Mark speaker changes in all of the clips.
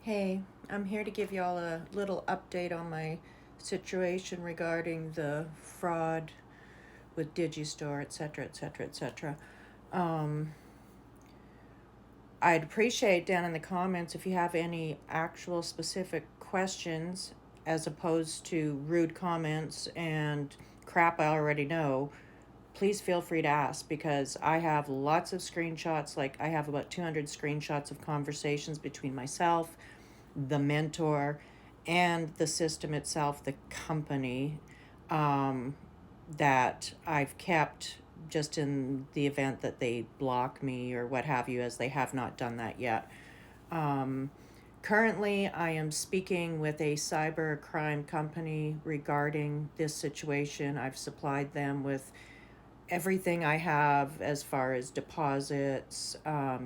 Speaker 1: Hey, I'm here to give y'all a little update on my situation regarding the fraud with Digistore, etc., etc., etc. I'd appreciate down in the comments if you have any actual specific questions as opposed to rude comments and crap I already know. Please feel free to ask because I have lots of screenshots. Like, I have about 200 screenshots of conversations between myself, the mentor, and the system itself, the company, um, that I've kept just in the event that they block me or what have you, as they have not done that yet. Um, Currently, I am speaking with a cyber crime company regarding this situation. I've supplied them with everything I have as far as deposits,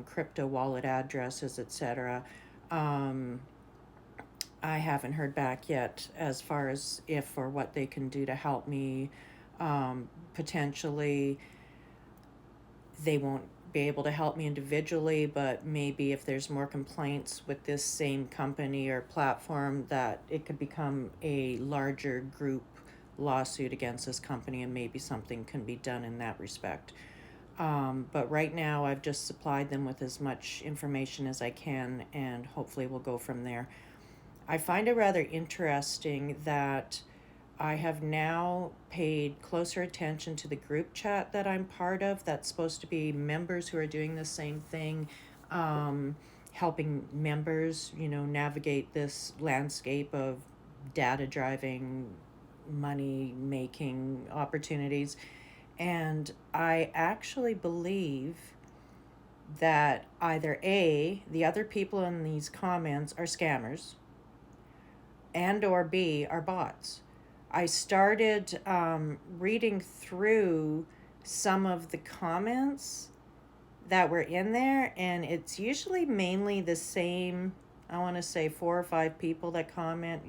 Speaker 1: crypto wallet addresses, etc. Um, I haven't heard back yet as far as if or what they can do to help me. Potentially, they won't be able to help me individually, but maybe if there's more complaints with this same company or platform, that it could become a larger group lawsuit against this company, and maybe something can be done in that respect. But right now, I've just supplied them with as much information as I can, and hopefully, we'll go from there. I find it rather interesting that I have now paid closer attention to the group chat that I'm part of, that's supposed to be members who are doing the same thing, helping members, navigate this landscape of data driving, money making opportunities. And I actually believe that either A, the other people in these comments are scammers, and or B, are bots. I started reading through some of the comments that were in there, and it's usually mainly the same, I want to say 4 or 5 people that comment,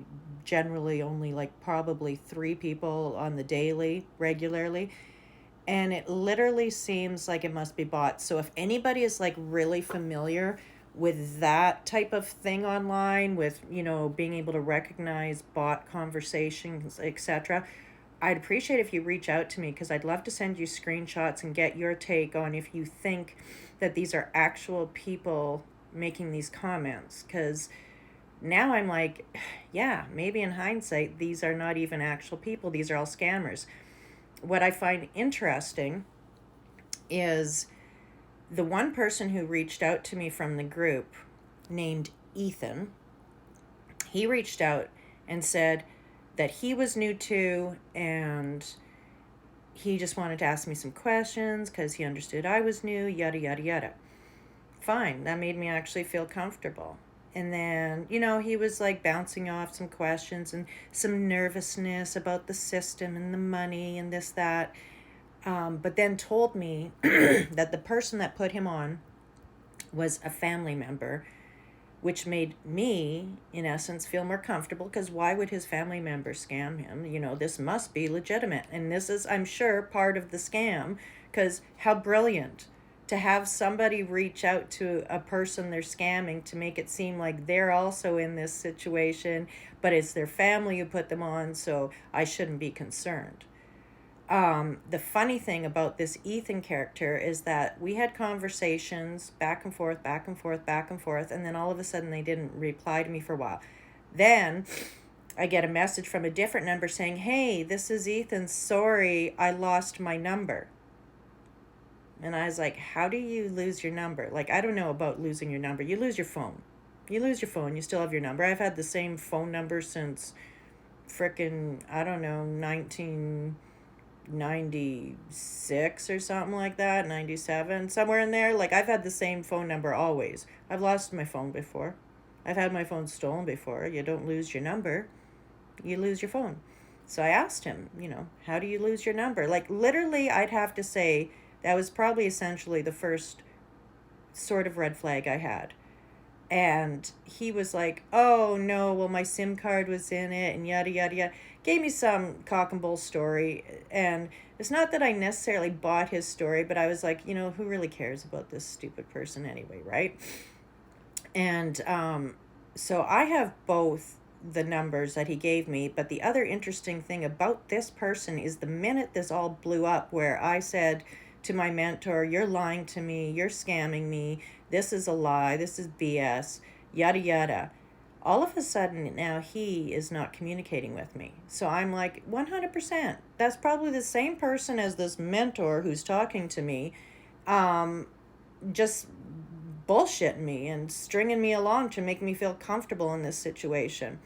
Speaker 1: generally only like probably 3 people on the daily, regularly. And it literally seems like it must be bots. So if anybody is like really familiar with that type of thing online, with being able to recognize bot conversations, etc., I'd appreciate if you reach out to me, because I'd love to send you screenshots and get your take on if you think that these are actual people making these comments. Because now I'm like, yeah, maybe in hindsight these are not even actual people, these are all scammers. What I find interesting is the one person who reached out to me from the group, named Ethan. He reached out and said that he was new too, and he just wanted to ask me some questions because he understood I was new, yada, yada, yada. Fine, that made me actually feel comfortable. And then, he was like bouncing off some questions and some nervousness about the system and the money and this, that. But then told me that the person that put him on was a family member, which made me, in essence, feel more comfortable, because why would his family member scam him? This must be legitimate. And this is, I'm sure, part of the scam, because how brilliant to have somebody reach out to a person they're scamming to make it seem like they're also in this situation, but it's their family who put them on, so I shouldn't be concerned. The funny thing about this Ethan character is that we had conversations back and forth, back and forth, back and forth, and then all of a sudden they didn't reply to me for a while. Then I get a message from a different number saying, "Hey, this is Ethan. Sorry, I lost my number." And I was like, how do you lose your number? Like, I don't know about losing your number. You lose your phone. You lose your phone, you still have your number. I've had the same phone number since frickin', I don't know, 1996 or something like that, 97, somewhere in there. Like, I've had the same phone number always. I've lost my phone before. I've had my phone stolen before. You don't lose your number, you lose your phone. So I asked him, how do you lose your number? Like, literally, I'd have to say that was probably essentially the first sort of red flag I had. And he was like, "Oh no, well, my SIM card was in it," and yada, yada, yada. Gave me some cock and bull story. And it's not that I necessarily bought his story, but I was like, who really cares about this stupid person anyway, right? And So I have both the numbers that he gave me, but the other interesting thing about this person is the minute this all blew up, where I said to my mentor, "You're lying to me, you're scamming me, this is a lie, this is BS, yada yada." All of a sudden now he is not communicating with me. So I'm like, 100%. That's probably the same person as this mentor who's talking to me, um, just bullshitting me and stringing me along to make me feel comfortable in this situation.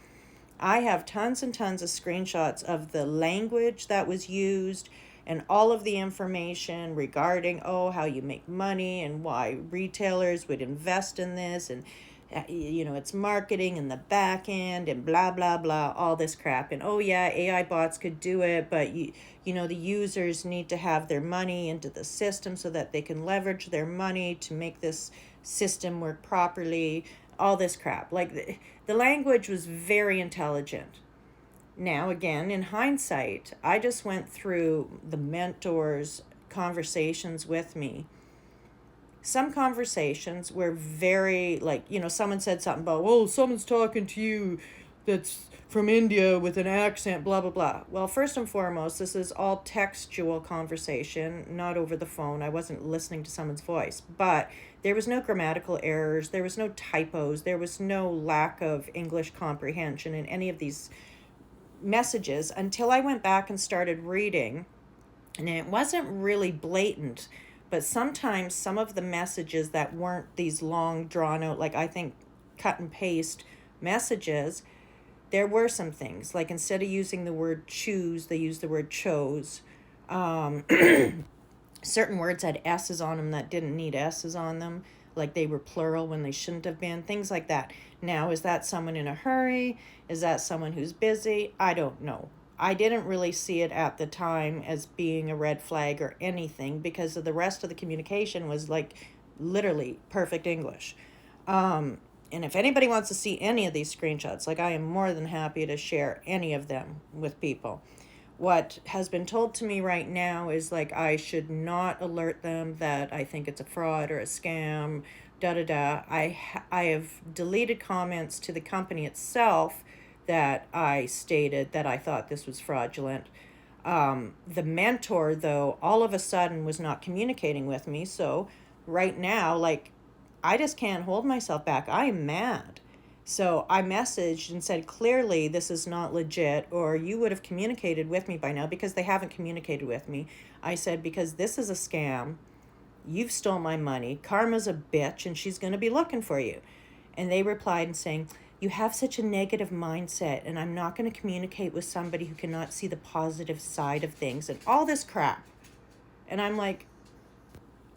Speaker 1: I have tons and tons of screenshots of the language that was used and all of the information regarding, oh, how you make money and why retailers would invest in this, and it's marketing in the back end and blah blah blah, all this crap. And oh yeah, AI bots could do it, but the users need to have their money into the system so that they can leverage their money to make this system work properly, all this crap. Like the language was very intelligent. Now, again, in hindsight, I just went through the mentor's conversations with me. Some conversations were very, like, someone said something about, oh, someone's talking to you that's from India with an accent, blah, blah, blah. Well, first and foremost, this is all textual conversation, not over the phone. I wasn't listening to someone's voice, but there was no grammatical errors, there was no typos, there was no lack of English comprehension in any of these messages until I went back and started reading. And it wasn't really blatant, but sometimes some of the messages that weren't these long drawn out, like I think cut and paste messages, there were some things like instead of using the word choose, they used the word chose. um, Certain words had s's on them that didn't need s's on them, like they were plural when they shouldn't have been, things like that. Now, is that someone in a hurry? Is that someone who's busy? I don't know. I didn't really see it at the time as being a red flag or anything, because of the rest of the communication was like literally perfect English. And if anybody wants to see any of these screenshots, like, I am more than happy to share any of them with people. What has been told to me right now is like I should not alert them that I think it's a fraud or a scam, da da da. I have deleted comments to the company itself that I stated that I thought this was fraudulent. The mentor, though, all of a sudden was not communicating with me. So right now, like, I just can't hold myself back. I am mad. So I messaged and said, clearly, this is not legit, or you would have communicated with me by now, because they haven't communicated with me. I said, because this is a scam. You've stole my money. Karma's a bitch, and she's going to be looking for you. And they replied and saying, you have such a negative mindset, and I'm not going to communicate with somebody who cannot see the positive side of things, and all this crap. And I'm like,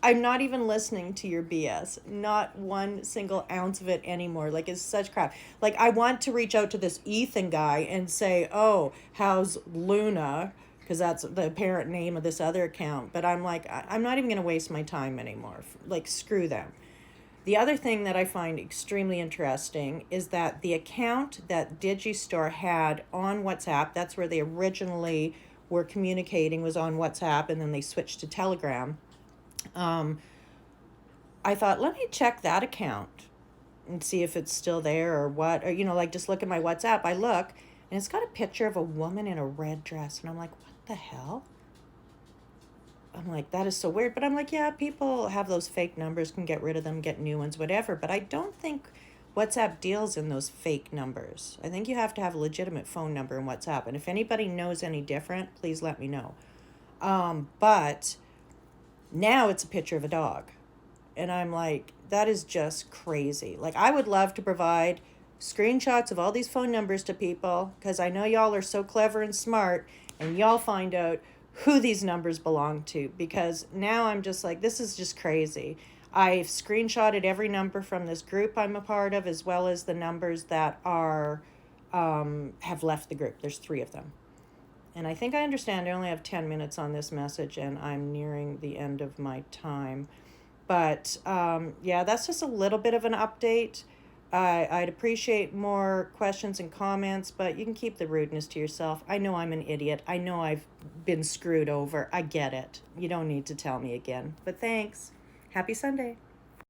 Speaker 1: I'm not even listening to your BS. Not one single ounce of it anymore. Like, it's such crap. Like, I want to reach out to this Ethan guy and say, oh, how's Luna? Because that's the parent name of this other account. But I'm like, I'm not even going to waste my time anymore. Like, screw them. The other thing that I find extremely interesting is that the account that Digistore had on WhatsApp, that's where they originally were communicating, was on WhatsApp, and then they switched to Telegram. I thought, let me check that account and see if it's still there or what. Or, like, just look at my WhatsApp. I look, and it's got a picture of a woman in a red dress. And I'm like, what the hell? I'm like, that is so weird. But I'm like, yeah, people have those fake numbers, can get rid of them, get new ones, whatever. But I don't think WhatsApp deals in those fake numbers. I think you have to have a legitimate phone number in WhatsApp. And if anybody knows any different, please let me know. But now it's a picture of a dog. And I'm like, that is just crazy. Like, I would love to provide screenshots of all these phone numbers to people, because I know y'all are so clever and smart, and y'all find out who these numbers belong to, because now I'm just like, this is just crazy. I've screenshotted every number from this group I'm a part of, as well as the numbers that are have left the group. There's 3 of them. And I think I understand I only have 10 minutes on this message, and I'm nearing the end of my time. But yeah, that's just a little bit of an update. I'd appreciate more questions and comments, but you can keep the rudeness to yourself. I know I'm an idiot. I know I've been screwed over. I get it. You don't need to tell me again. But thanks. Happy Sunday.